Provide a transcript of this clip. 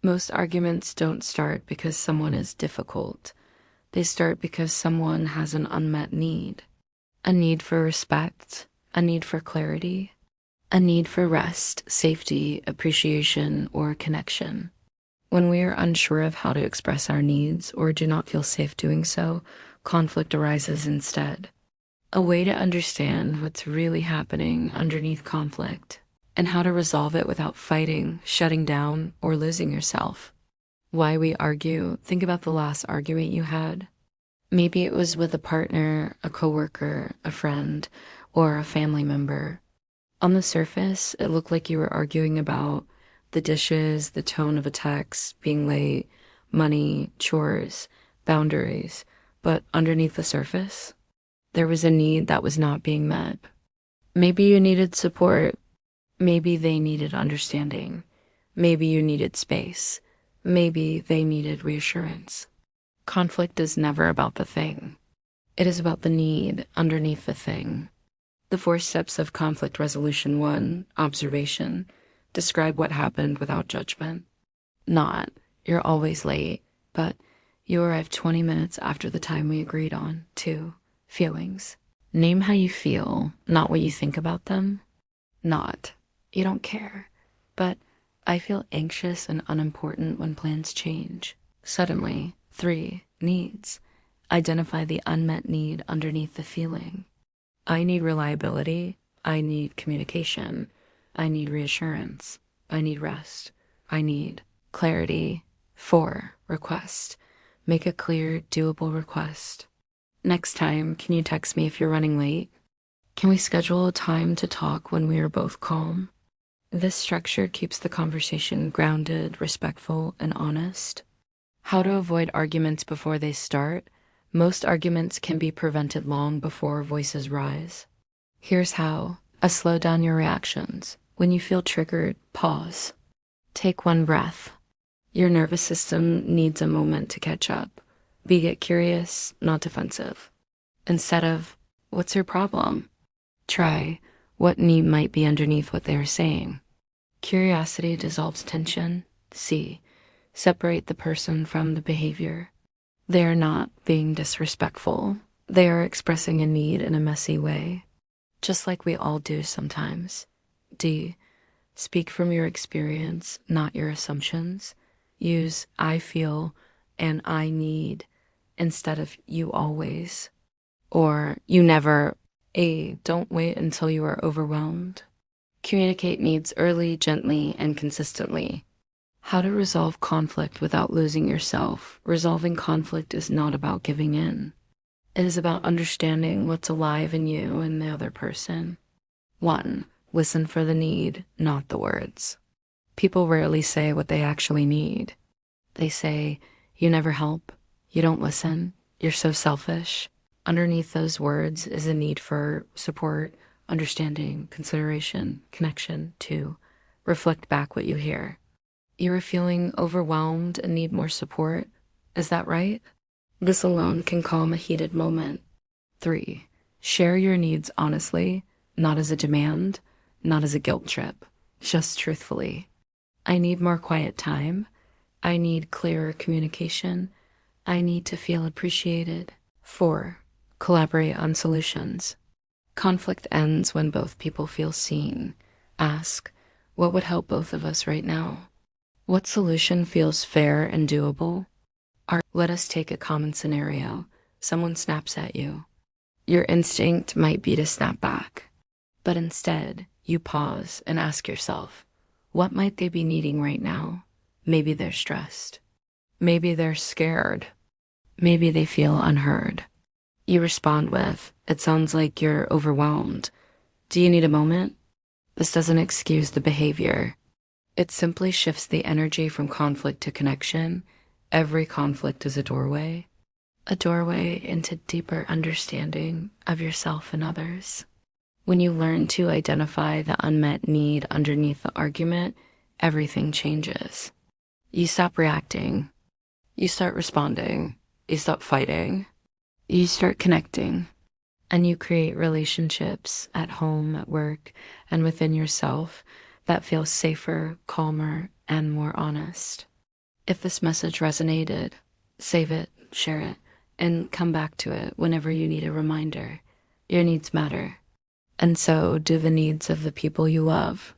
Most arguments don't start because someone is difficult. They start because someone has an unmet need. A need for respect, a need for clarity, a need for rest, safety, appreciation, or connection. When we are unsure of how to express our needs or do not feel safe doing so, conflict arises instead. A way to understand what's really happening underneath conflict and how to resolve it without fighting, shutting down, or losing yourself. Why we argue. Think about the last argument you had. Maybe it was with a partner, a coworker, a friend, or a family member. On the surface, it looked like you were arguing about the dishes, the tone of a text, being late, money, chores, boundaries. But underneath the surface, there was a need that was not being met. Maybe you needed support. Maybe they needed understanding. Maybe you needed space. Maybe they needed reassurance. Conflict is never about the thing. It is about the need underneath the thing. The 4 steps of conflict resolution. 1, observation. Describe what happened without judgment. Not, you're always late, but you arrived 20 minutes after the time we agreed on. 2, feelings. Name how you feel, not what you think about them. Not, you don't care, but I feel anxious and unimportant when plans change. Suddenly. 3, needs. Identify the unmet need underneath the feeling. I need reliability. I need communication. I need reassurance. I need rest. I need clarity. 4, request. Make a clear, doable request. Next time, can you text me if you're running late? Can we schedule a time to talk when we are both calm? This structure keeps the conversation grounded, respectful, and honest. How to avoid arguments before they start. Most arguments can be prevented long before voices rise. Here's how. Slow down your reactions. When you feel triggered, pause. Take 1 breath. Your nervous system needs a moment to catch up. Get curious, not defensive. Instead of, what's your problem? Try, what need might be underneath what they are saying. Curiosity dissolves tension. C, separate the person from the behavior. They are not being disrespectful. They are expressing a need in a messy way, just like we all do sometimes. D, speak from your experience, not your assumptions. Use I feel and I need instead of you always, or you never. A, don't wait until you are overwhelmed. Communicate needs early, gently, and consistently. How to resolve conflict without losing yourself. Resolving conflict is not about giving in. It is about understanding what's alive in you and the other person. 1, listen for the need, not the words. People rarely say what they actually need. They say, you never help, you don't listen, you're so selfish. Underneath those words is a need for support, understanding, consideration, connection. 2, reflect back what you hear. You are feeling overwhelmed and need more support. Is that right? This alone can calm a heated moment. 3, share your needs honestly, not as a demand, not as a guilt trip, just truthfully. I need more quiet time. I need clearer communication. I need to feel appreciated. 4, collaborate on solutions. Conflict ends when both people feel seen. Ask, what would help both of us right now? What solution feels fair and doable? Let us take a common scenario. Someone snaps at you. Your instinct might be to snap back, but instead you pause and ask yourself, what might they be needing right now? Maybe they're stressed. Maybe they're scared. Maybe they feel unheard. You respond with, it sounds like you're overwhelmed. Do you need a moment? This doesn't excuse the behavior. It simply shifts the energy from conflict to connection. Every conflict is a doorway into deeper understanding of yourself and others. When you learn to identify the unmet need underneath the argument, everything changes. You stop reacting. You start responding. You stop fighting. You start connecting. And you create relationships at home, at work, and within yourself that feel safer, calmer, and more honest. If this message resonated, save it, share it, and come back to it whenever you need a reminder. Your needs matter, and so do the needs of the people you love.